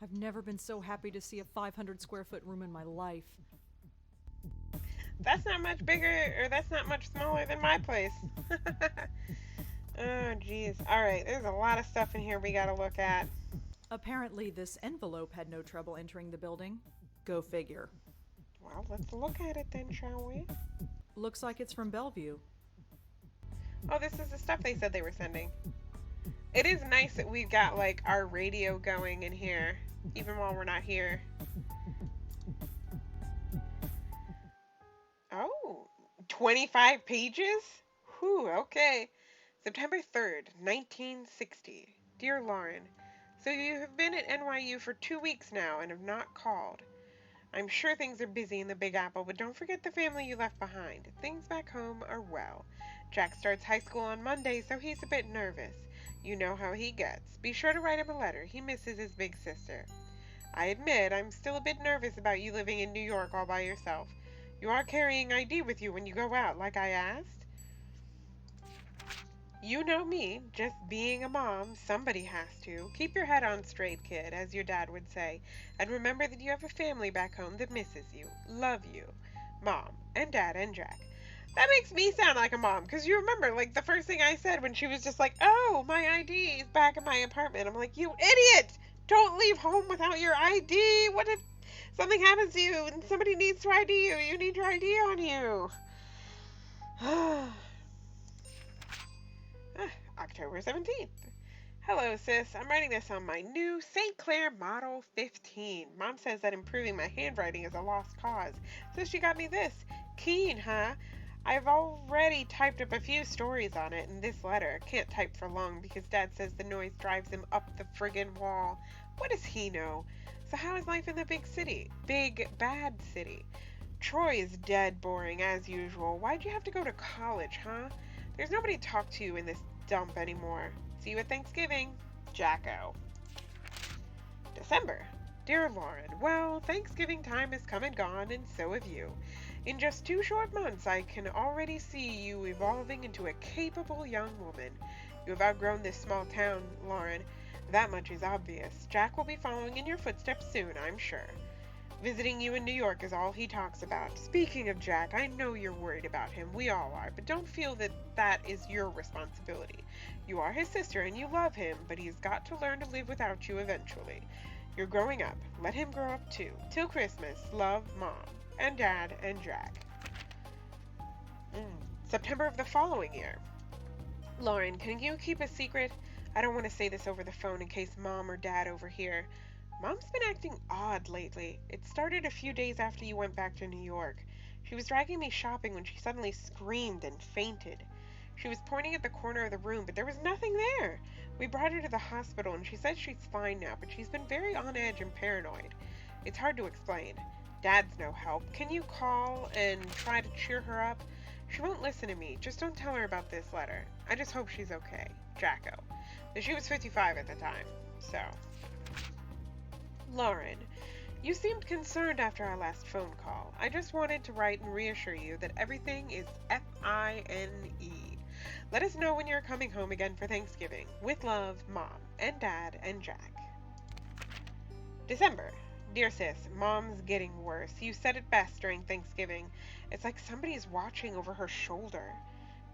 I've never been so happy to see a 500 square foot room in my life. That's not much bigger, or that's not much smaller than my place. Oh, jeez. All right, there's a lot of stuff in here we gotta look at. Apparently, this envelope had no trouble entering the building. Go figure. Well, let's look at it then, shall we? Looks like it's from Bellevue. Oh, this is the stuff they said they were sending. It is nice that we've got, like, our radio going in here, even while we're not here. Oh, 25 pages? Whew, okay. September 3rd, 1960. Dear Lauren, so you have been at NYU for 2 weeks now and have not called. I'm sure things are busy in the Big Apple, but don't forget the family you left behind. Things back home are well. Jack starts high school on Monday, so he's a bit nervous. You know how he gets. Be sure to write him a letter. He misses his big sister. I admit I'm still a bit nervous about you living in New York all by yourself. You are carrying ID with you when you go out, like I asked? You know me, just being a mom, somebody has to. Keep your head on straight, kid, as your dad would say, and remember that you have a family back home that misses you, love you. Mom, and Dad, and Jack. That makes me sound like a mom, because you remember, like, the first thing I said when she was just like, oh, my ID is back in my apartment. I'm like, you idiot! Don't leave home without your ID! What if something happens to you and somebody needs to ID you? You need your ID on you. October 17th. Hello, sis. I'm writing this on my new St. Clair Model 15. Mom says that improving my handwriting is a lost cause, so she got me this. Keen, huh? I've already typed up a few stories on it in this letter. Can't type for long because Dad says the noise drives him up the friggin' wall. What does he know? So how is life in the big city? Big, bad city. Troy is dead boring as usual. Why'd you have to go to college, huh? There's nobody to talk to in this dump anymore. See you at Thanksgiving. Jacko. December. Dear Lauren, well, Thanksgiving time has come and gone, and so have you. In just 2 short months, I can already see you evolving into a capable young woman. You have outgrown this small town, Lauren. That much is obvious. Jack will be following in your footsteps soon, I'm sure. Visiting you in New York is all he talks about. Speaking of Jack, I know you're worried about him. We all are, but don't feel that that is your responsibility. You are his sister and you love him, but he's got to learn to live without you eventually. You're growing up. Let him grow up too. Till Christmas, love, Mom, and Dad, and Jack. September of the following year. Lauren, can you keep a secret? I don't want to say this over the phone in case Mom or Dad overhear. Mom's been acting odd lately. It started a few days after you went back to New York. She was dragging me shopping when she suddenly screamed and fainted. She was pointing at the corner of the room, but there was nothing there. We brought her to the hospital and she says she's fine now, but she's been very on edge and paranoid. It's hard to explain. Dad's no help. Can you call and try to cheer her up? She won't listen to me. Just don't tell her about this letter. I just hope she's okay. Jacko. She was 55 at the time, so... Lauren, you seemed concerned after our last phone call. I just wanted to write and reassure you that everything is fine. Let us know when you're coming home again for Thanksgiving. With love, Mom, and Dad, and Jack. December. Dear sis, Mom's getting worse. You said it best during Thanksgiving. It's like somebody's watching over her shoulder.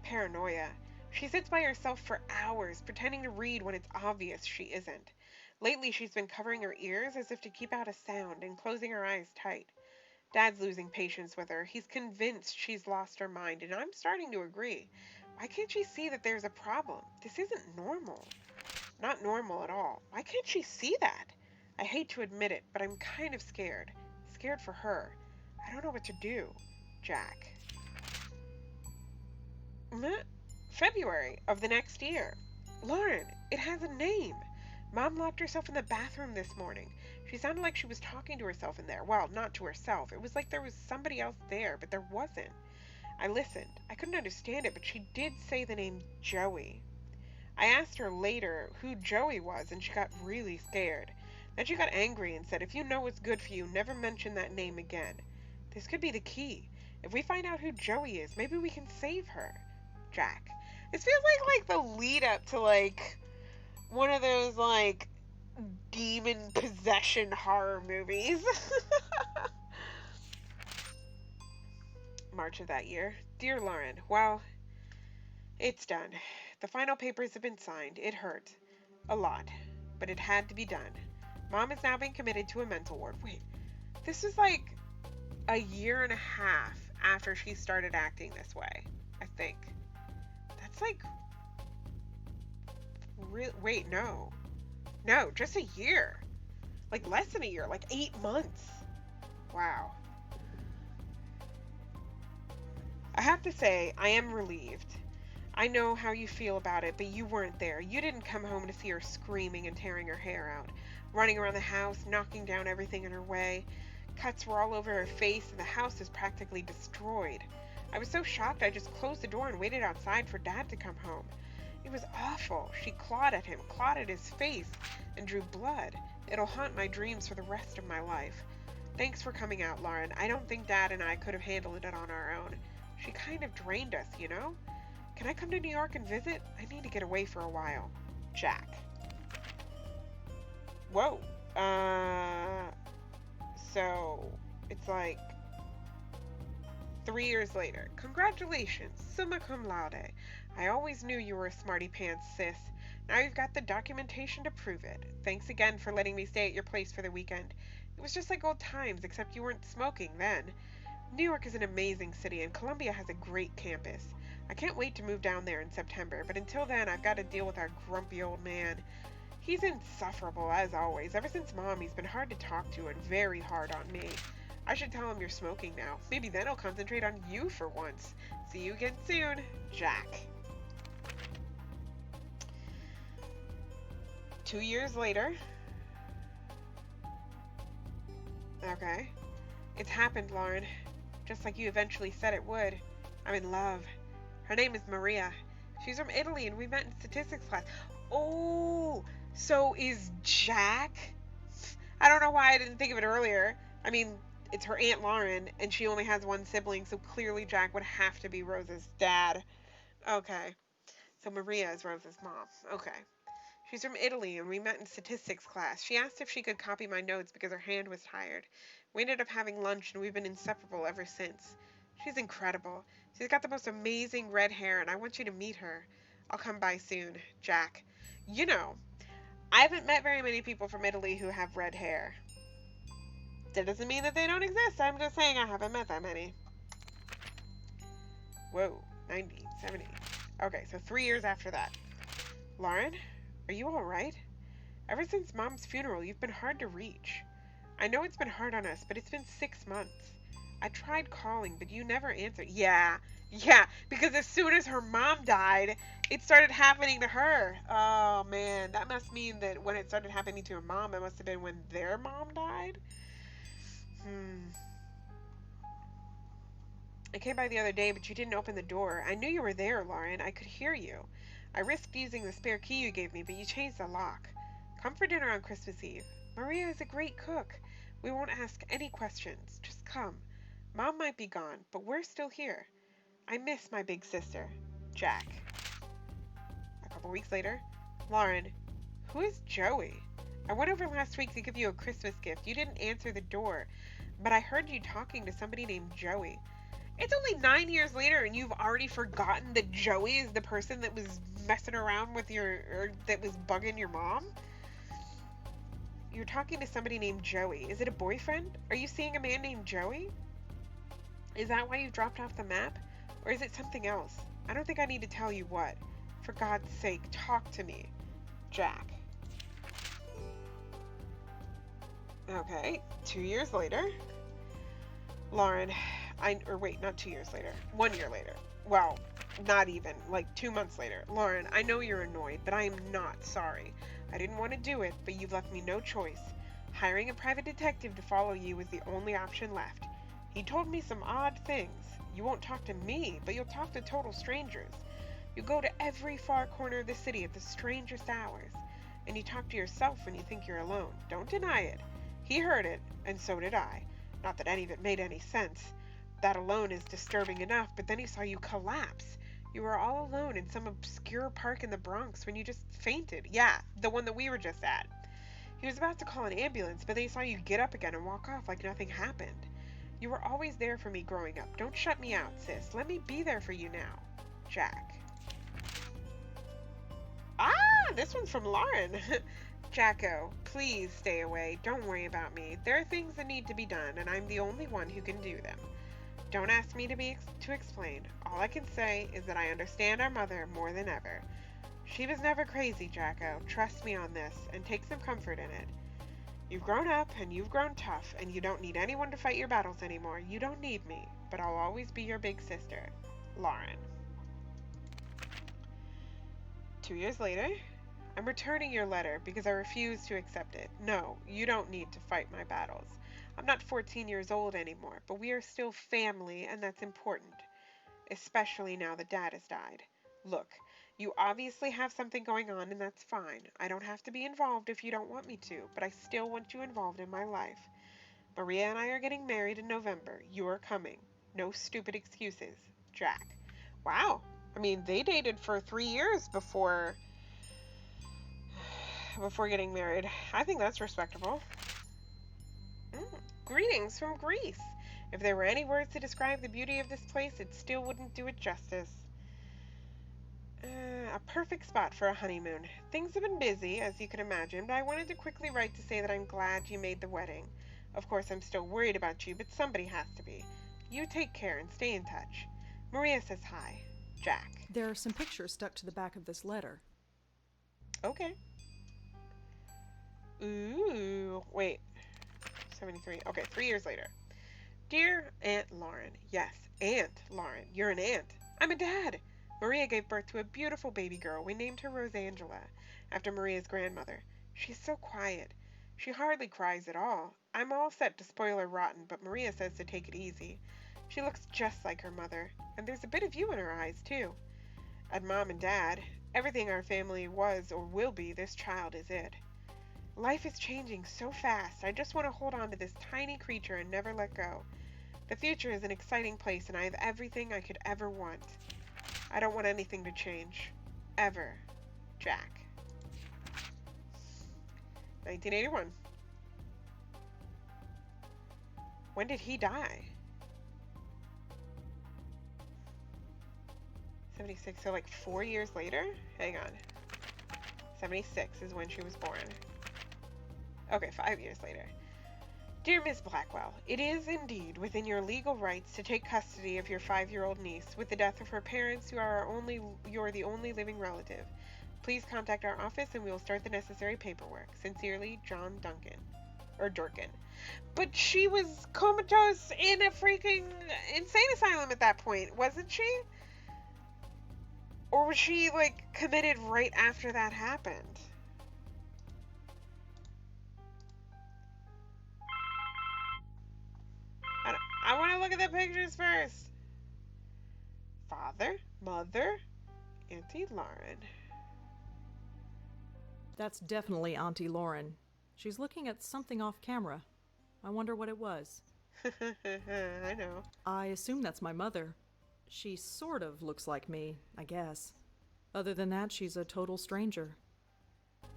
Paranoia. She sits by herself for hours, pretending to read when it's obvious she isn't. Lately, she's been covering her ears as if to keep out a sound and closing her eyes tight. Dad's losing patience with her. He's convinced she's lost her mind, and I'm starting to agree. Why can't she see that there's a problem? This isn't normal. Not normal at all. Why can't she see that? I hate to admit it, but I'm kind of scared. Scared for her. I don't know what to do. Jack. February of the next year. Lauren, it has a name. Mom locked herself in the bathroom this morning. She sounded like she was talking to herself in there. Well, not to herself. It was like there was somebody else there, but there wasn't. I listened. I couldn't understand it, but she did say the name Joey. I asked her later who Joey was, and she got really scared. Then she got angry and said, if you know what's good for you, never mention that name again. This could be the key. If we find out who Joey is, maybe we can save her. Jack. This feels like the lead up to, like, one of those, like, demon possession horror movies. March of that year. Dear Lauren, well, it's done. The final papers have been signed. It hurt. A lot. But it had to be done. Mom is now being committed to a mental ward. Wait, this was like a year and a half after she started acting this way, I think. That's like... Wait, no. No, just a year. Like less than a year, like 8 months. Wow. I have to say, I am relieved. I know how you feel about it, but you weren't there. You didn't come home to see her screaming and tearing her hair out, running around the house, knocking down everything in her way. Cuts were all over her face, and the house is practically destroyed. I was so shocked I just closed the door and waited outside for Dad to come home. It was awful. She clawed at him, clawed at his face, and drew blood. It'll haunt my dreams for the rest of my life. Thanks for coming out, Lauren. I don't think Dad and I could have handled it on our own. She kind of drained us, you know? Can I come to New York and visit? I need to get away for a while. Jack. Whoa. So, it's like 3 years later. Congratulations, summa cum laude. I always knew you were a smarty pants, sis. Now you've got the documentation to prove it. Thanks again for letting me stay at your place for the weekend. It was just like old times, except you weren't smoking then. New York is an amazing city, and Columbia has a great campus. I can't wait to move down there in September, but until then, I've got to deal with our grumpy old man. He's insufferable, as always. Ever since Mom, he's been hard to talk to and very hard on me. I should tell him you're smoking now. Maybe then he'll concentrate on you for once. See you again soon, Jack. 2 years later. Okay. It's happened, Lauren. Just like you eventually said it would. I'm in love. Her name is Maria. She's from Italy and we met in statistics class. Oh, so is Jack? I don't know why I didn't think of it earlier. I mean, it's her Aunt Lauren and she only has one sibling, so clearly Jack would have to be Rosa's dad. Okay. So Maria is Rosa's mom. Okay. She's from Italy and we met in statistics class. She asked if she could copy my notes because her hand was tired. We ended up having lunch and we've been inseparable ever since. She's incredible. She's got the most amazing red hair and I want you to meet her. I'll come by soon, Jack. You know, I haven't met very many people from Italy who have red hair. That doesn't mean that they don't exist. I'm just saying I haven't met that many. Whoa, 90, 70. Okay, so 3 years after that. Lauren, are you alright? Ever since Mom's funeral, you've been hard to reach. I know it's been hard on us, but it's been 6 months. I tried calling, but you never answered. Yeah, because as soon as her mom died, it started happening to her. Oh, man, that must mean that when it started happening to her mom, it must have been when their mom died? I came by the other day, but you didn't open the door. I knew you were there, Lauren. I could hear you. I risked using the spare key you gave me, but you changed the lock. Come for dinner on Christmas Eve. Maria is a great cook. We won't ask any questions. Just come. Mom might be gone, but we're still here. I miss my big sister, Jack. A couple weeks later. Lauren, who is Joey? I went over last week to give you a Christmas gift. You didn't answer the door, but I heard you talking to somebody named Joey. It's only 9 years later and you've already forgotten that Joey is the person that was messing around with that was bugging your mom? You're talking to somebody named Joey. Is it a boyfriend? Are you seeing a man named Joey? Is that why you dropped off the map? Or is it something else? I don't think I need to tell you what. For God's sake, talk to me. Jack. Okay, 2 years later. Lauren, not 2 years later. 1 year later. Well, not even, like 2 months later. Lauren, I know you're annoyed, but I am not sorry. I didn't want to do it, but you've left me no choice. Hiring a private detective to follow you was the only option left. He told me some odd things. You won't talk to me, but you'll talk to total strangers. You go to every far corner of the city at the strangest hours, and you talk to yourself when you think you're alone. Don't deny it. He heard it, and so did I. Not that any of it made any sense. That alone is disturbing enough, but then he saw you collapse. You were all alone in some obscure park in the Bronx when you just fainted. Yeah, the one that we were just at. He was about to call an ambulance, but they saw you get up again and walk off like nothing happened. You were always there for me growing up. Don't shut me out, sis. Let me be there for you now. Jack. Ah, this one's from Lauren. Jacko, please stay away. Don't worry about me. There are things that need to be done, and I'm the only one who can do them. Don't ask me to explain. All I can say is that I understand our mother more than ever. She was never crazy, Jacko. Trust me on this, and take some comfort in it. You've grown up, and you've grown tough, and you don't need anyone to fight your battles anymore. You don't need me, but I'll always be your big sister. Lauren. 2 years later, I'm returning your letter because I refuse to accept it. No, you don't need to fight my battles. I'm not 14 years old anymore, but we are still family, and that's important. Especially now that Dad has died. Look, you obviously have something going on, and that's fine. I don't have to be involved if you don't want me to, but I still want you involved in my life. Maria and I are getting married in November. You are coming. No stupid excuses. Jack. Wow. I mean, they dated for 3 years before getting married. I think that's respectable. Greetings from Greece. If there were any words to describe the beauty of this place, it still wouldn't do it justice. A perfect spot for a honeymoon. Things have been busy, as you can imagine, but I wanted to quickly write to say that I'm glad you made the wedding. Of course, I'm still worried about you, but somebody has to be. You take care and stay in touch. Maria says hi. Jack. There are some pictures stuck to the back of this letter. Okay. Ooh, wait. 73. Okay, 3 years later. Dear Aunt Lauren. Yes, Aunt Lauren. You're an aunt. I'm a dad. Maria gave birth to a beautiful baby girl. We named her Rosangela, after Maria's grandmother. She's so quiet. She hardly cries at all. I'm all set to spoil her rotten, but Maria says to take it easy. She looks just like her mother, and there's a bit of you in her eyes, too. At Mom and Dad, everything our family was or will be, this child is it. Life is changing so fast. I just want to hold on to this tiny creature and never let go. The future is an exciting place, and I have everything I could ever want. I don't want anything to change. Ever. Jack. 1981. When did he die? 76, so like 4 years later? Hang on. 76 is when she was born. Okay, 5 years later. Dear Miss Blackwell, it is indeed within your legal rights to take custody of your 5-year-old niece. With the death of her parents, you are the only living relative. Please contact our office and we will start the necessary paperwork. Sincerely, John Duncan. Or Durkin. But she was comatose in a freaking insane asylum at that point, wasn't she? Or was she, like, committed right after that happened? I want to look at the pictures first. Father, mother, Auntie Lauren. That's definitely Auntie Lauren. She's looking at something off camera. I wonder what it was. I know. I assume that's my mother. She sort of looks like me, I guess. Other than that, she's a total stranger.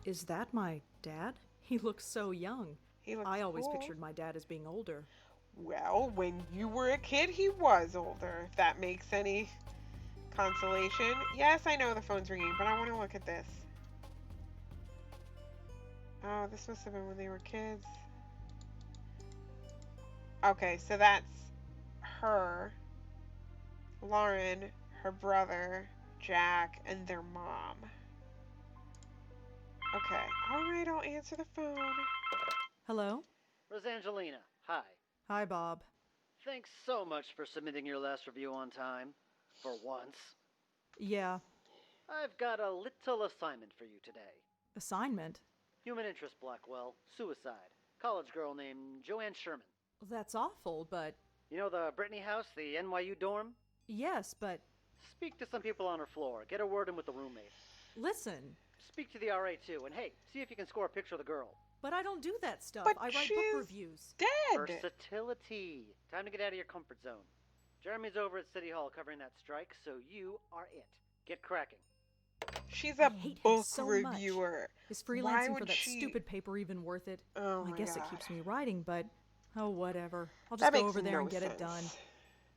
Is that my dad? He looks so young. I always pictured my dad as being older. Well, when you were a kid, he was older, if that makes any consolation. Yes, I know the phone's ringing, but I want to look at this. Oh, this must have been when they were kids. Okay, so that's her, Lauren, her brother, Jack, and their mom. Okay, alright, I'll answer the phone. Hello? Rosangelina, hi. Hi, Bob. Thanks so much for submitting your last review on time. For once. Yeah. I've got a little assignment for you today. Assignment? Human interest, Blackwell. Suicide. College girl named Joanne Sherman. That's awful, but... You know the Brittany house, the NYU dorm? Yes, but... Speak to some people on her floor. Get a word in with the roommate. Listen. Speak to the RA too, and hey, see if you can score a picture of the girl. But I don't do that stuff. But I write she's book reviews. Dead! Versatility. Time to get out of your comfort zone. Jeremy's over at City Hall covering that strike, so you are it. Get cracking. She's I a hate him book so reviewer. much. Is Why freelancing for would that she? stupid paper even worth it? Oh I my guess it God. keeps me writing, but oh, whatever. I'll just That go makes over there no and get it sense. done.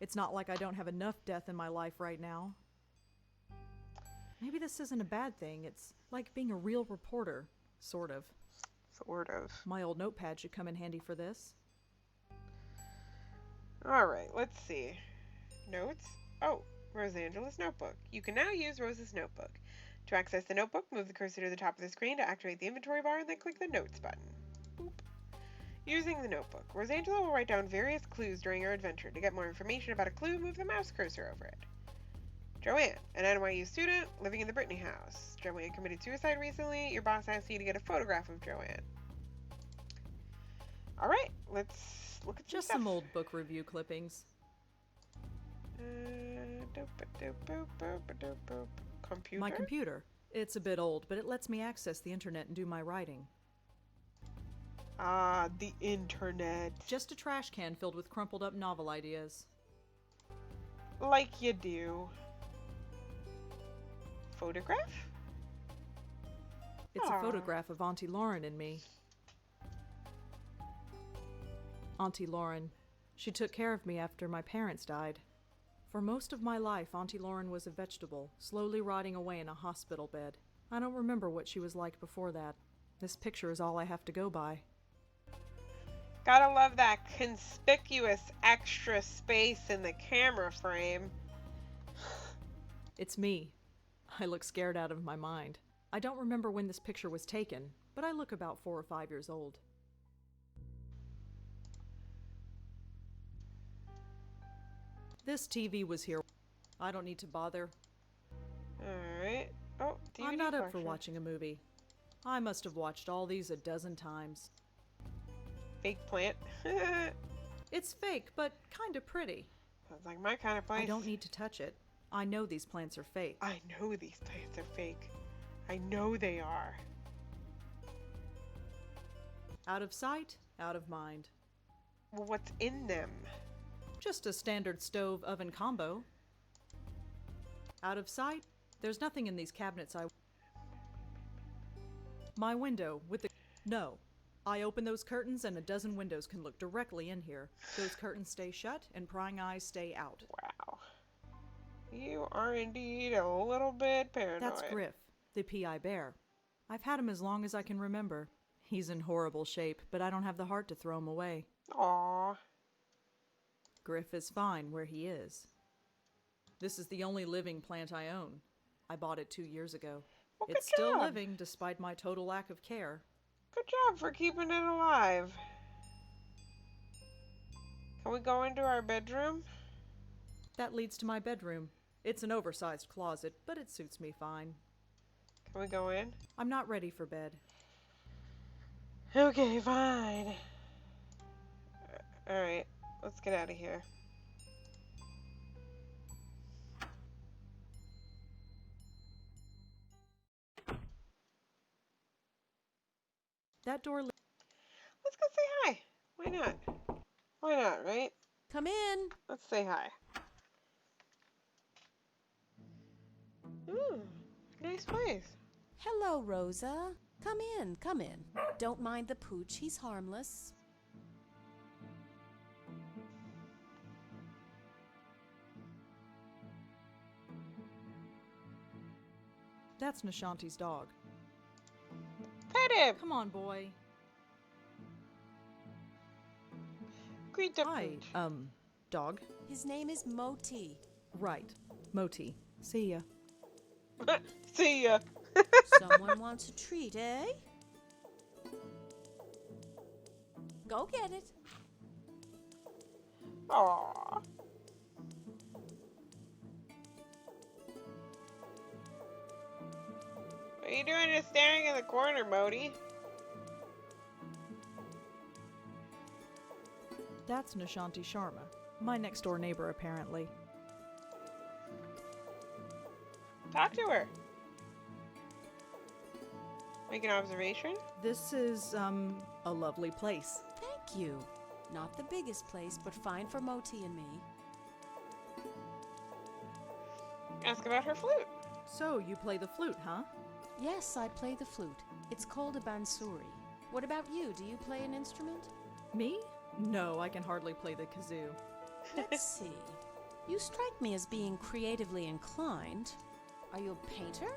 It's not like I don't have enough death in my life right now. Maybe this isn't a bad thing. It's like being a real reporter, sort of. Sort of. My old notepad should come in handy for this. Alright, let's see. Notes? Oh, Rosangela's notebook. You can now use Rosa's notebook. To access the notebook, move the cursor to the top of the screen to activate the inventory bar and then click the Notes button. Boop. Using the notebook, Rosangela will write down various clues during her adventure. To get more information about a clue, move the mouse cursor over it. Joanne, an NYU student living in the Brittany house. Joanne committed suicide recently. Your boss asked you to get a photograph of Joanne. Alright, let's look at Just stuff. some old book review clippings. Computer? My computer. It's a bit old, but it lets me access the internet and do my writing. Ah, the internet. Just a trash can filled with crumpled up novel ideas. Like you do. Photograph? It's Aw. a photograph of Auntie Lauren and me. Auntie Lauren. She took care of me after my parents died. For most of my life, Auntie Lauren was a vegetable, slowly rotting away in a hospital bed. I don't remember what she was like before that. This picture is all I have to go by. Gotta love that conspicuous extra space in the camera frame. It's me. I look scared out of my mind. I don't remember when this picture was taken, but I look about 4 or 5 years old. This TV was here. I don't need to bother. Alright. Oh, DVD I'm not up for collection. watching a movie. I must have watched all these a dozen times. Fake plant. It's fake, but kinda pretty. Sounds like my kind of place. I don't need to touch it. I know these plants are fake. I know these plants are fake. I know they are. Out of sight, out of mind. Well, what's in them? Just a standard stove oven combo. Out of sight, there's nothing in these cabinets My window with the... No. I open those curtains and a dozen windows can look directly in here. Those curtains stay shut and prying eyes stay out. Wow. You are indeed a little bit paranoid. That's Griff, the PI bear. I've had him as long as I can remember. He's in horrible shape, but I don't have the heart to throw him away. Aww. Griff is fine where he is. This is the only living plant I own. I bought it 2 years ago. Well, good It's still job. living despite my total lack of care. Good job for keeping it alive. Can we go into our bedroom? That leads to my bedroom. It's an oversized closet, but it suits me fine. Can we go in? I'm not ready for bed. Okay, fine. Alright, let's get out of here. That door Let's go say hi. Why not? Why not, right? Come in. Let's say hi. Ooh, nice place. Hello, Rosa. Come in, come in. Don't mind the pooch, he's harmless. That's Nishanti's dog. Pet him. Come on, boy. Greet the Hi, pooch. dog. His name is Moti. Right. Moti. See ya. See ya. Someone wants a treat, eh? Go get it. Aww. What are you doing just staring in the corner, Modi? That's Nishanti Sharma. My next door neighbor, apparently. Talk to her. Make an observation. This is, a lovely place. Thank you. Not the biggest place, but fine for Moti and me. Ask about her flute. So, you play the flute, huh? Yes, I play the flute. It's called a bansuri. What about you? Do you play an instrument? Me? No, I can hardly play the kazoo. Let's see. You strike me as being creatively inclined. Are you a painter?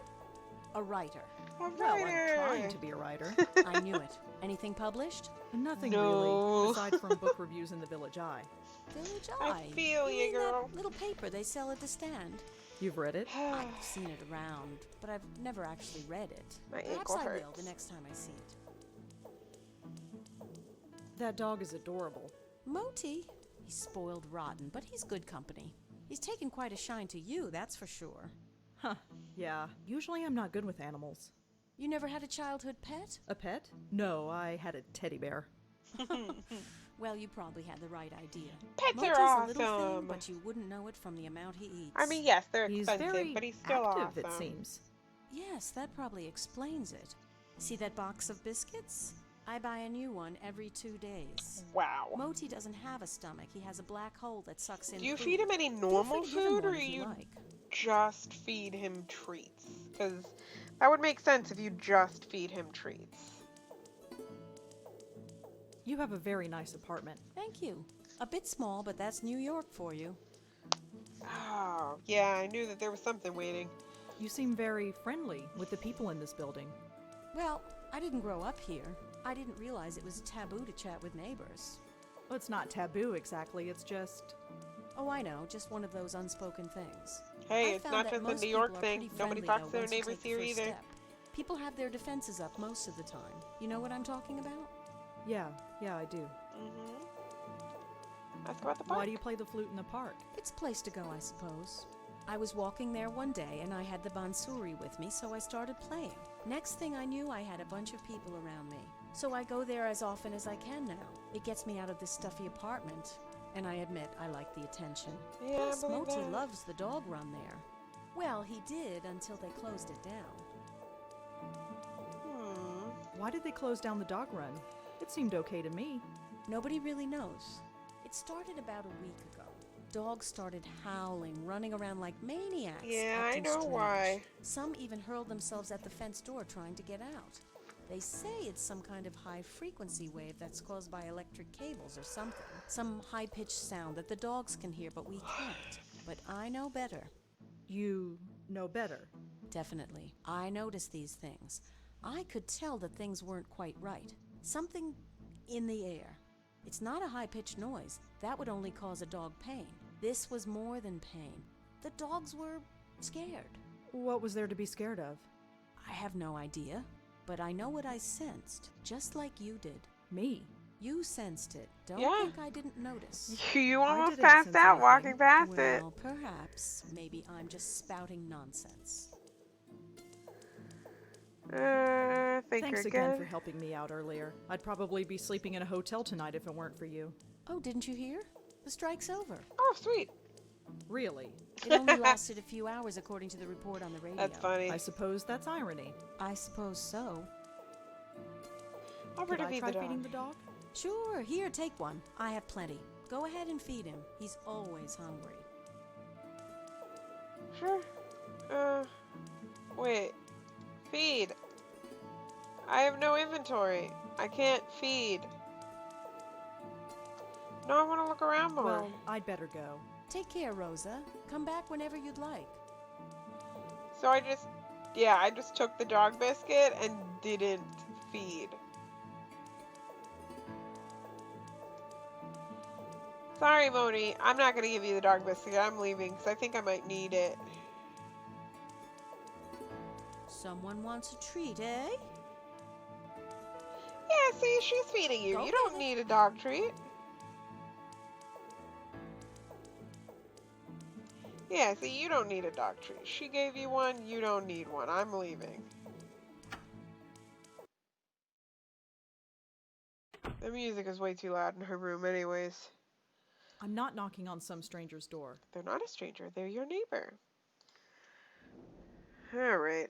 A writer? A Well, I'm writer. trying to be a writer. I knew it. Anything published? Nothing No. really, aside from book reviews in the Village Eye. Village I Eye. feel You ya, mean girl. that little paper they sell at the stand? You've read it? I've seen it around, but I've never actually read it. My Perhaps ankle I will hurts. the next time I see it. That dog is adorable. Moti? He's spoiled rotten, but he's good company. He's taken quite a shine to you, that's for sure. Huh, yeah. Usually I'm not good with animals. You never had a childhood pet? A pet? No, I had a teddy bear. Well, you probably had the right idea. Pets Moti's are a little awesome. thing, but you wouldn't know it from the amount he eats. I mean, yes, they're He's expensive, very but he's still active, awesome. it seems. Yes, that probably explains it. See that box of biscuits? I buy a new one every 2 days. Wow. Moti doesn't have a stomach. He has a black hole that sucks in Do you food. feed him any Feel normal free to give him food, or one if you like. just feed him treats? Because that would make sense if you just feed him treats. You have a very nice apartment. Thank you. A bit small, but that's New York for you. Oh, yeah, I knew that there was something waiting. You seem very friendly with the people in this building. Well, I didn't grow up here. I didn't realize it was taboo to chat with neighbors. Well, it's not taboo exactly, it's just... Oh, I know, just one of those unspoken things. Hey, I it's found not that just a most New York people are thing. pretty Nobody friendly, talks though, to their once you neighbors take the here first either. step. People have their defenses up most of the time. You know what I'm talking about? Yeah, I do. Ask about the park. Why do you play the flute in the park? It's a place to go, I suppose. I was walking there one day and I had the bansuri with me, so I started playing. Next thing I knew, I had a bunch of people around me. So I go there as often as I can now. It gets me out of this stuffy apartment. And I admit, I like the attention. Yeah, Plus, I believe Moti that. loves the dog run there. Well, he did until they closed it down. Why did they close down the dog run? It seemed okay to me. Nobody really knows. It started about a week ago. Dogs started howling, running around like maniacs. Yeah, I acting know strange. why. Some even hurled themselves at the fence door trying to get out. They say it's some kind of high-frequency wave that's caused by electric cables or something. Some high-pitched sound that the dogs can hear, but we can't. But I know better. You know better. Definitely. I noticed these things. I could tell that things weren't quite right. Something in the air. It's not a high-pitched noise. That would only cause a dog pain. This was more than pain. The dogs were scared. What was there to be scared of? I have no idea, but I know what I sensed, just like you did. Me? You sensed it. Don't Yeah. think I didn't notice. You almost didn't passed sense out anything. walking past it. Well, perhaps. Maybe I'm just spouting nonsense. Think Thanks you're again good. for helping me out earlier. I'd probably be sleeping in a hotel tonight if it weren't for you. Oh, didn't you hear? The strike's over. Oh, sweet. Really? It only lasted a few hours according to the report on the radio. That's funny. I suppose that's irony. I suppose so. I'll Could to I feed try the feeding dog. the dog? Sure, here, take one. I have plenty. Go ahead and feed him. He's always hungry. Sure. Wait. Feed. I have no inventory. I can't feed. No, I want to look around more. Well, I'd better go. Take care, Rosa. Come back whenever you'd like. So I just took the dog biscuit and didn't feed. Sorry, Moni. I'm not going to give you the dog biscuit. I'm leaving because I think I might need it. Someone wants a treat, eh? Yeah, see, she's feeding you. Go You don't get it. need a dog treat. Yeah, see, you don't need a dog treat. She gave you one, you don't need one. I'm leaving. The music is way too loud in her room anyways. I'm not knocking on some stranger's door. They're not a stranger, they're your neighbor. Alright.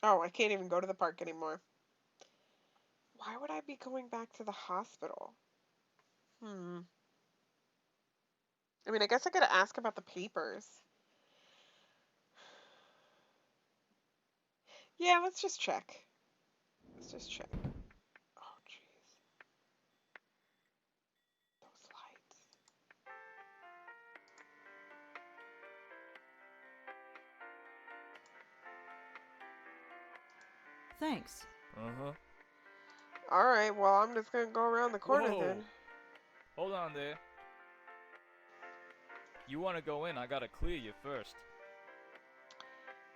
Oh, I can't even go to the park anymore. Why would I be going back to the hospital? I mean, I guess I gotta ask about the papers. Yeah, let's just check. Let's just check. Oh, jeez. Those lights. Thanks. Uh-huh. Alright, well, I'm just gonna go around the corner Whoa. then. Hold on there. You want to go in, I gotta clear you first.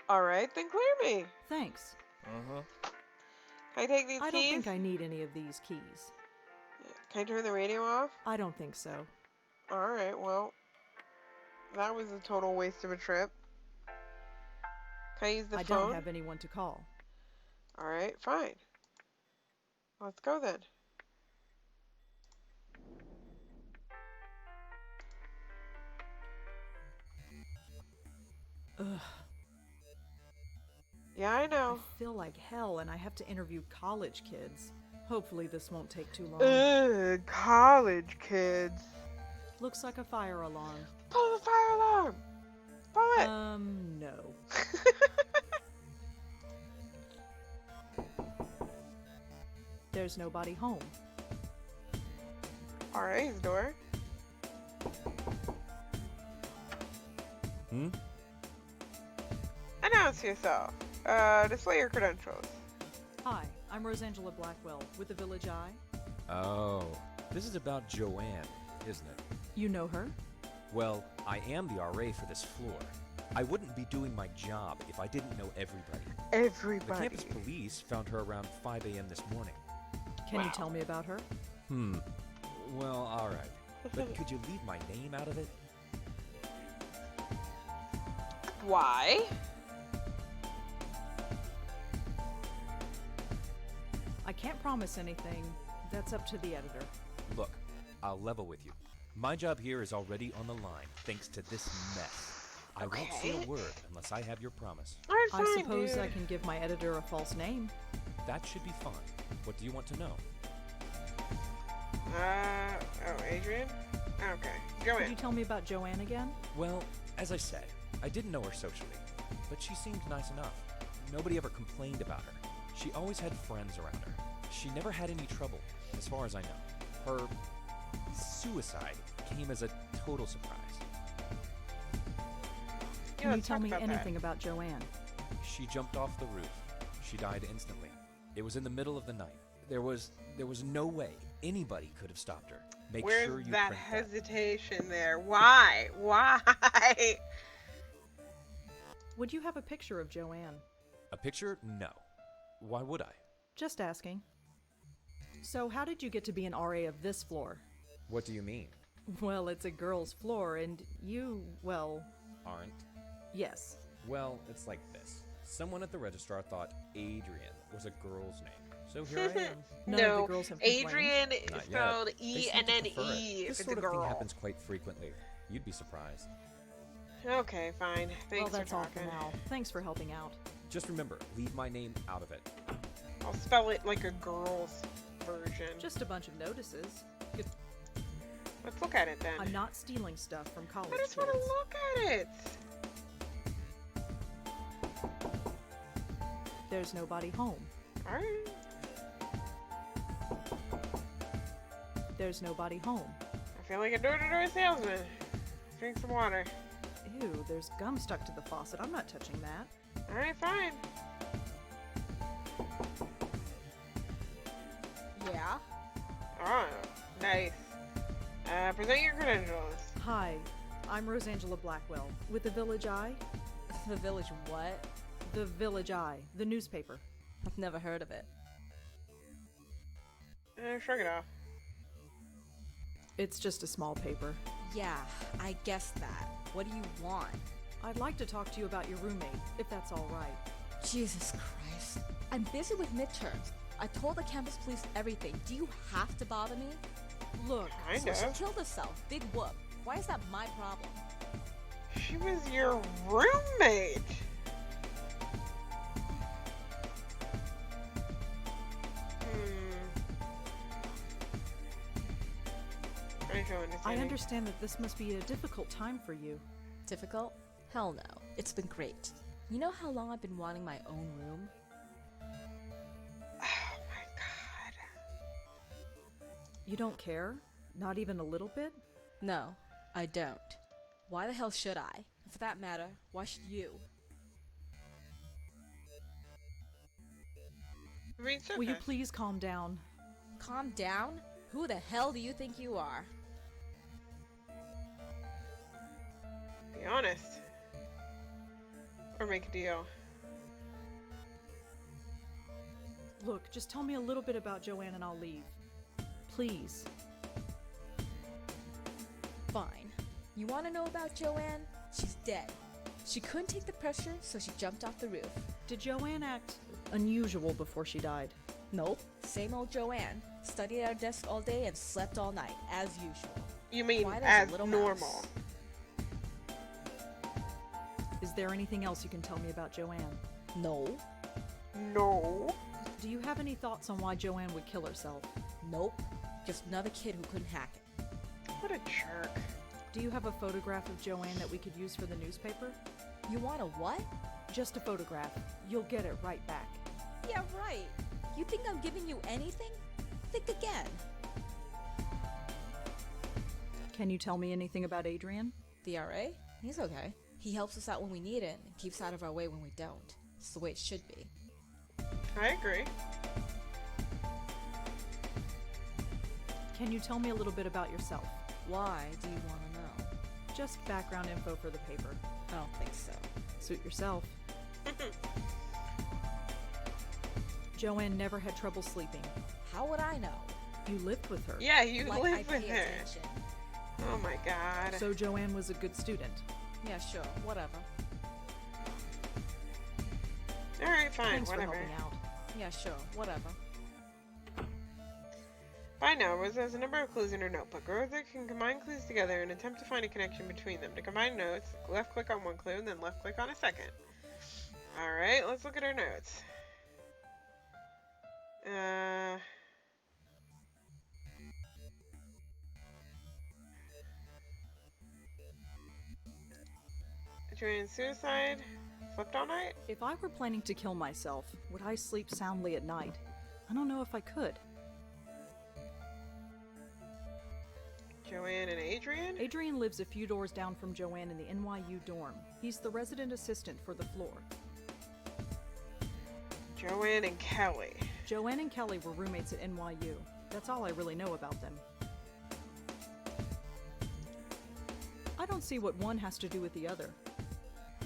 Alright, then clear me. Thanks. Uh-huh. Can I take these I keys? don't think I need any of these keys. Can I turn the radio off? I don't think so. Alright, well, that was a total waste of a trip. Can I use the I phone? don't have anyone to call. Alright, fine. Let's go then. Ugh. Yeah, I I know. feel like hell and I have to interview college kids. Hopefully this won't take too long. Ugh, college kids. Looks like a fire alarm. Pull the fire alarm! Pull it! No. There's nobody home. Alright, door. Hmm? Announce yourself. Display your credentials. Hi, I'm Rosangela Blackwell with the Village Eye. Oh, this is about Joanne, isn't it? You know her? Well, I am the RA for this floor. I wouldn't be doing my job if I didn't know everybody. The Everybody. campus police found her around 5 a.m. this morning. Can you Wow. tell me about her? Well, alright. But could you leave my name out of it? Why? I can't promise anything. That's up to the editor. Look, I'll level with you. My job here is already on the line, thanks to this mess. I won't say Okay. a word unless I have your promise. Alright, I fine, suppose dude. I can give my editor a false name. That should be fun. What do you want to know? Oh, Adrian? Okay, go Could in. you tell me about Joanne again? Well, as I said, I didn't know her socially, but she seemed nice enough. Nobody ever complained about her. She always had friends around her. She never had any trouble, as far as I know. Her suicide came as a total surprise. Yeah, Can you let's tell talk me about that. anything about Joanne? She jumped off the roof. She died instantly. It was in the middle of the night. There was no way anybody could have stopped her. Make Where's sure you that print hesitation there? Why? Why? Would you have a picture of Joanne? A picture? No. Why would I? Just asking. So how did you get to be an RA of this floor? What do you mean? Well, it's a girl's floor and you, well, Aren't? yes. Well, it's like this. Someone at the registrar thought Adrian was a girl's name. So here I am. None of the girls have complained. Adrian is Not yet. spelled They seem to prefer E-N-N-E it. if This it's sort a of thing girl. happens quite frequently. You'd be surprised. Okay, fine. Thanks Well, that's for all for talking. now. Thanks for helping out. Just remember, leave my name out of it. I'll spell it like a girl's version. Just a bunch of notices. Let's look at it then. I'm not stealing stuff from college I just kids. want to look at it. There's nobody home. Alright. There's nobody home. I feel like a door-to-door salesman. Drink some water. Ew, there's gum stuck to the faucet. I'm not touching that. Alright, fine. Yeah? Oh, nice. Present your credentials. Hi, I'm Rosangela Blackwell with the Village Eye. The Village what? The Village Eye, the newspaper. I've never heard of it. Shrug it off. It's just a small paper. Yeah, I guessed that. What do you want? I'd like to talk to you about your roommate, if that's all right. Jesus Christ. I'm busy with midterms. I told the campus police everything. Do you have to bother me? Look, Kind So she of. killed herself. Big whoop. Why is that my problem? She was your roommate. I don't I understand. understand that this must be a difficult time for you. Difficult? Hell no. It's been great. You know how long I've been wanting my own room? You don't care? Not even a little bit? No, I don't. Why the hell should I? And for that matter, why should you? I mean, so Will you fast. please calm down? Calm down? Who the hell do you think you are? Be honest. Or make a deal. Look, just tell me a little bit about Joanne and I'll leave. Please. Fine. You want to know about Joanne? She's dead. She couldn't take the pressure, so she jumped off the roof. Did Joanne act unusual before she died? Nope. Same old Joanne. Studied at her desk all day and slept all night, as usual. You mean Why, there's a as little normal? mouse. Is there anything else you can tell me about Joanne? No. No. Do you have any thoughts on why Joanne would kill herself? Nope. Just another kid who couldn't hack it. What a jerk. Do you have a photograph of Joanne that we could use for the newspaper? You want a what? Just a photograph. You'll get it right back. Yeah, right. You think I'm giving you anything? Think again. Can you tell me anything about Adrian? The RA? He's okay. He helps us out when we need it and keeps out of our way when we don't. It's the way it should be. I agree. Can you tell me a little bit about yourself? Why do you want to know? Just background info for the paper. I don't think so. Suit yourself. Joanne never had trouble sleeping. How would I know? You lived with her. Yeah, you Like I live with pay her. attention. Oh my god. So Joanne was a good student. Yeah, sure. Whatever. Alright, fine, Thanks whatever. for helping out. Yeah, sure. Whatever. By now, Rosa has a number of clues in her notebook. Rosa can combine clues together and attempt to find a connection between them. To combine notes, left click on one clue and then left click on a second. Alright, let's look at her notes. Joanne's suicide? Slept all night? If I were planning to kill myself, would I sleep soundly at night? I don't know if I could. Joanne and Adrian? Adrian lives a few doors down from Joanne in the NYU dorm. He's the resident assistant for the floor. Joanne and Kelly. Joanne and Kelly were roommates at NYU. That's all I really know about them. I don't see what one has to do with the other.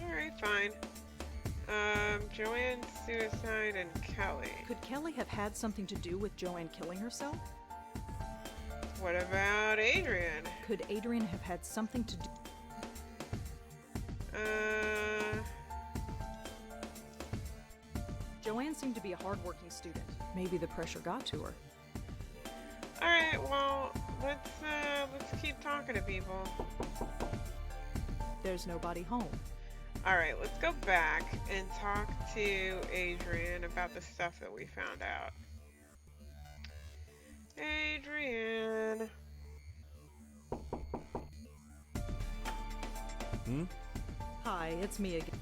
Alright, fine. Joanne's suicide and Kelly. Could Kelly have had something to do with Joanne killing herself? What about Adrian? Could Adrian have had something to do? Joanne seemed to be a hardworking student. Maybe the pressure got to her. Alright, well, let's keep talking to people. There's nobody home. Alright, let's go back and talk to Adrian about the stuff that we found out. Adrian. Hi, it's me again.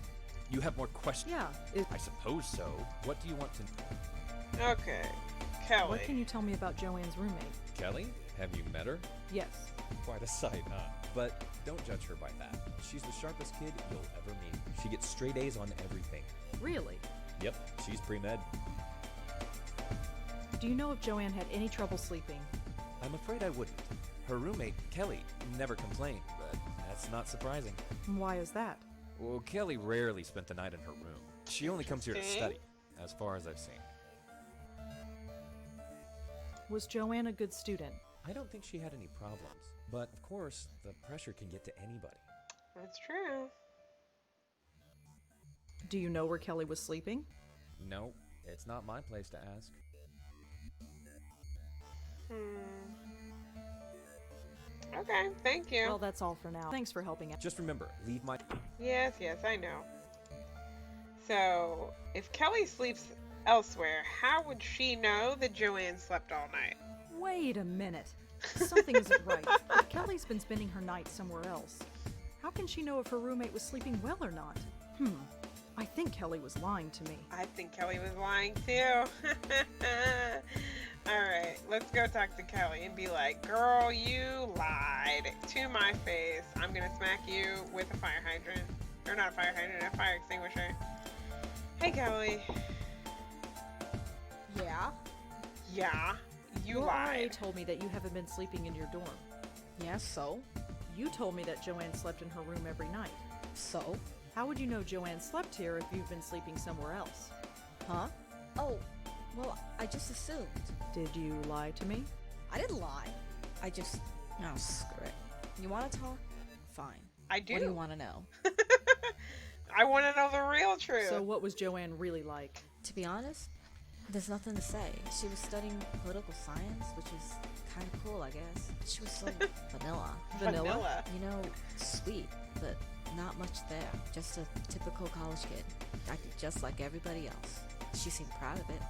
You have more questions? Yeah, I suppose so. What do you want to know? Okay, Kelly. what can you tell me about Joanne's roommate? Kelly? Have you met her? Yes. Quite a sight, huh? But don't judge her by that. She's the sharpest kid you'll ever meet. She gets straight A's on everything. Really? Yep, she's pre-med. Do you know if Joanne had any trouble sleeping? I'm afraid I wouldn't. Her roommate, Kelly, never complained, but that's not surprising. Why is that? Well, Kelly rarely spent the night in her room. She only comes here to Interesting. study, as far as I've seen. Was Joanne a good student? I don't think she had any problems. But, of course, the pressure can get to anybody. That's true. Do you know where Kelly was sleeping? No, it's not my place to ask. Okay, thank you. Well, that's all for now. Thanks for helping out. Just remember, leave my... Yes, I know. So, if Kelly sleeps elsewhere, how would she know that Joanne slept all night? Wait a minute. Something isn't right. If Kelly's been spending her night somewhere else, how can she know if her roommate was sleeping well or not? I think Kelly was lying to me. I think Kelly was lying too. Alright, let's go talk to Kelly and be like, girl, you lied to my face. I'm gonna smack you with a fire hydrant. Or not a fire hydrant, a fire extinguisher. Hey, Kelly. Yeah? Yeah, you Your RA lied. told me that you haven't been sleeping in your dorm. Yeah, so? You told me that Joanne slept in her room every night. So? How would you know Joanne slept here if you've been sleeping somewhere else? Huh? Oh, well, I just assumed. Did you lie to me? I didn't lie. I just... Oh, screw it. You want to talk? Fine. I do. What do you want to know? I want to know the real truth. So what was Joanne really like? To be honest, there's nothing to say. She was studying political science, which is kind of cool, I guess. She was so vanilla. Vanilla. You know, sweet, but not much there. Just a typical college kid. Acted just like everybody else. She seemed proud of it.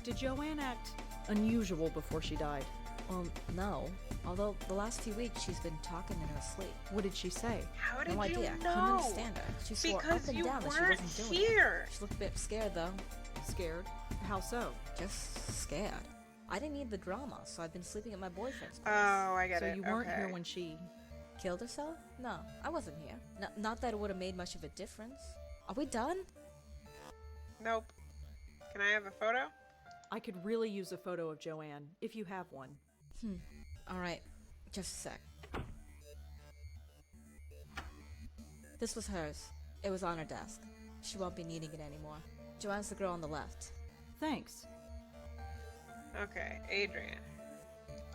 Did Joanne act unusual before she died? No. Although the last few weeks she's been talking in her sleep. What did she say? How did No you idea. know? Couldn't understand her. She swore Because up and you down that she weren't wasn't doing here. it. She looked a bit scared though. Scared? How so? Just scared. I didn't need the drama, so I've been sleeping at my boyfriend's place. Oh, I get So it. you weren't okay. here when she... Killed herself? No, I wasn't here. Not that it would have made much of a difference. Are we done? Nope. Can I have a photo? I could really use a photo of Joanne, if you have one. Alright, just a sec. This was hers. It was on her desk. She won't be needing it anymore. Joanne's the girl on the left. Thanks. Okay, Adrian.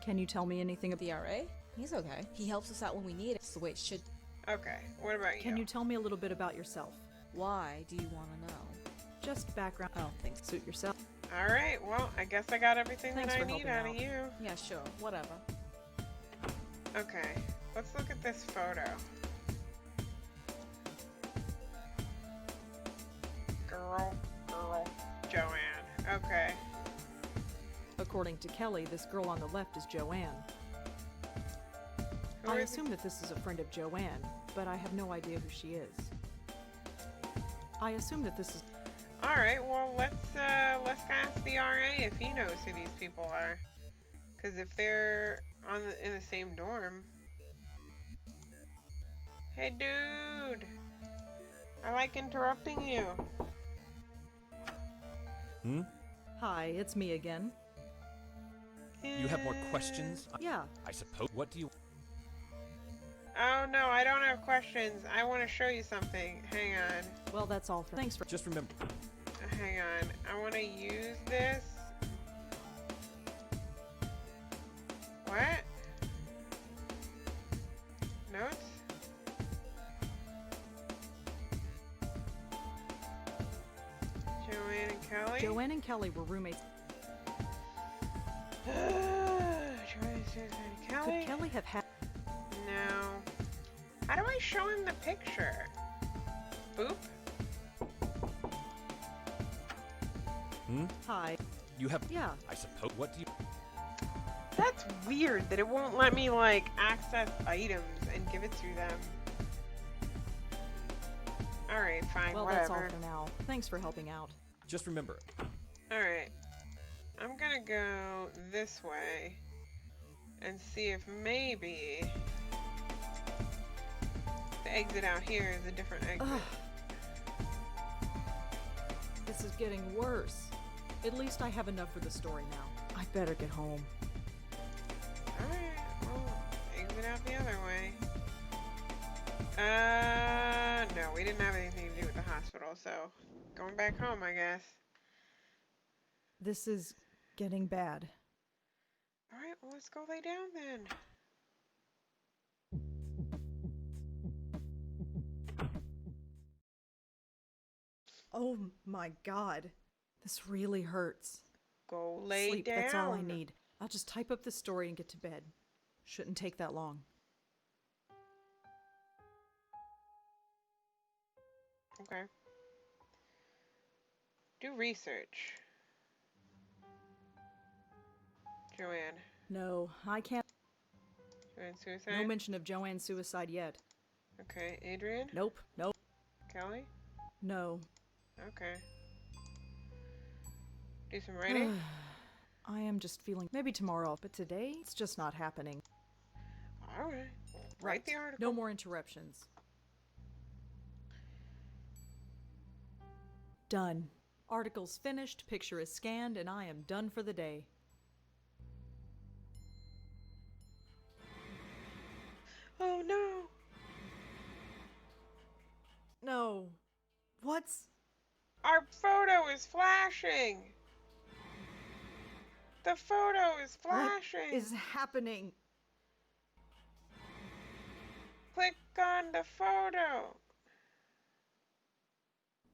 Can you tell me anything about... The RA? He's okay. He helps us out when we need it. It's the way it should. Okay, what about you? Can you tell me a little bit about yourself? Why do you want to know? Just background. I don't think so. Suit yourself. Alright, well, I guess I got everything Thanks that I for need helping out of out. you. Yeah, sure. Whatever. Okay, let's look at this photo. Girl, Joanne. Okay. According to Kelly, this girl on the left is Joanne. Who I is- assume that this is a friend of Joanne, but I have no idea who she is. I assume that this is... Alright, well, let's ask the RA if he knows who these people are. Because if they're in the same dorm... Hey, dude! I like interrupting you. Hi, it's me again. You have more questions? Yeah, I suppose. What do you... Oh, no, I don't have questions. I want to show you something. Hang on. well, that's all for... Thanks for... Just remember, Hang on. I want to use this. What? Notes? Joanne and Kelly? Joanne and Kelly were roommates. Joanne, Susan, and Kelly? Could Kelly have had... No. How do I show him the picture? Boop? Hi. you have... Yeah, I suppose... What do you... That's weird that it won't let me, like, access items and give it to them. Alright, fine, well, that's all whatever. for now. Thanks for helping out. Just remember, Alright. I'm gonna go this way and see if maybe the exit out here is a different exit. Ugh. This is getting worse. At least I have enough for the story now. I better get home. Alright, well, exit out the other way. No, we didn't have anything to do with the hospital, so going back home, I guess. This is getting bad. Alright, well, let's go lay down then. Oh my god. This really hurts. Go lay Sleep, down. that's all I need. I'll just type up the story and get to bed. Shouldn't take that long. Okay. Do research. Joanne. No, I can't. Joanne suicide? No mention of Joanne's suicide yet. Okay, Adrian? Nope, nope, Kelly? no. Okay. Do some writing? I am just feeling maybe tomorrow, but today it's just not happening. All right. Write the article. No more interruptions. Done. Article's finished, picture is scanned, and I am done for the day. Oh no. No. What's... Our photo is flashing. The photo is flashing. What is happening? Click on the photo.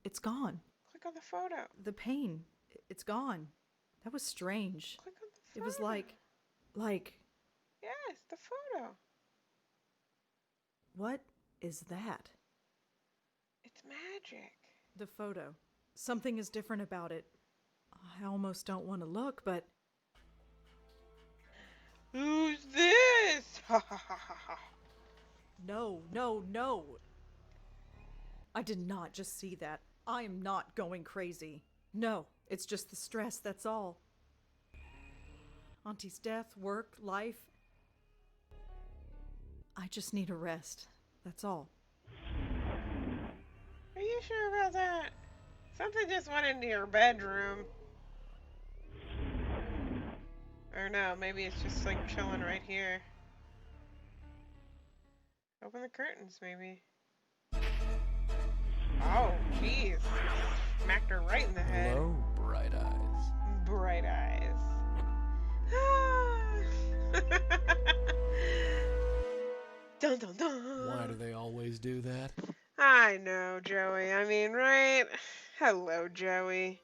It's gone. Click on the photo. The pain. It's gone. That was strange. Click on the photo. It was like... Yes, the photo. What is that? It's magic. The photo. Something is different about it. I almost don't want to look, but... Who's this? Ha ha ha ha ha. No, no, no. I did not just see that. I am not going crazy. No, it's just the stress, that's all. Auntie's death, work, life. I just need a rest. That's all. Are you sure about that? Something just went into your bedroom. Or no, maybe it's just like chilling right here. Open the curtains, maybe. Oh, jeez. Smacked her right in the head. Hello, bright eyes. Bright eyes. Dun dun dun. Why do they always do that? I know, Joey. I mean, right? Hello, Joey.